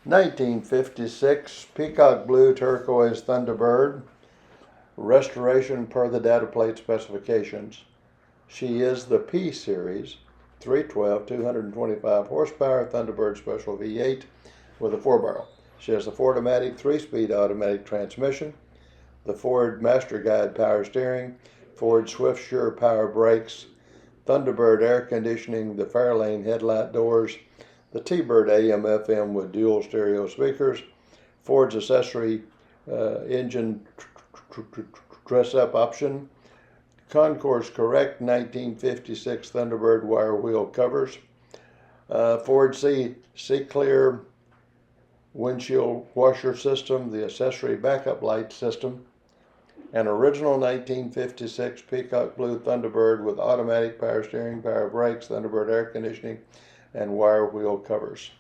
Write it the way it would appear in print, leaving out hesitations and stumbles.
1956 Peacock Blue Turquoise Thunderbird, restoration per the data plate specifications. She is the P Series 312 225 horsepower Thunderbird Special V8 with a 4-barrel. She has the Ford-O-Matic 3-speed automatic transmission, the Ford Masterguide power steering, Ford SwiftSure power brakes, Thunderbird Air Conditioning, the Fairlane headlight doors, the T-Bird AM/FM with dual stereo speakers, Ford's Accessory engine dress-up option, Concours Correct 1956 Thunderbird wire wheel covers, Ford C-Clear windshield washer system, the Accessory backup light system, an original 1956 Peacock Blue Thunderbird with automatic power steering, power brakes, Thunderbird air conditioning, and wire wheel covers.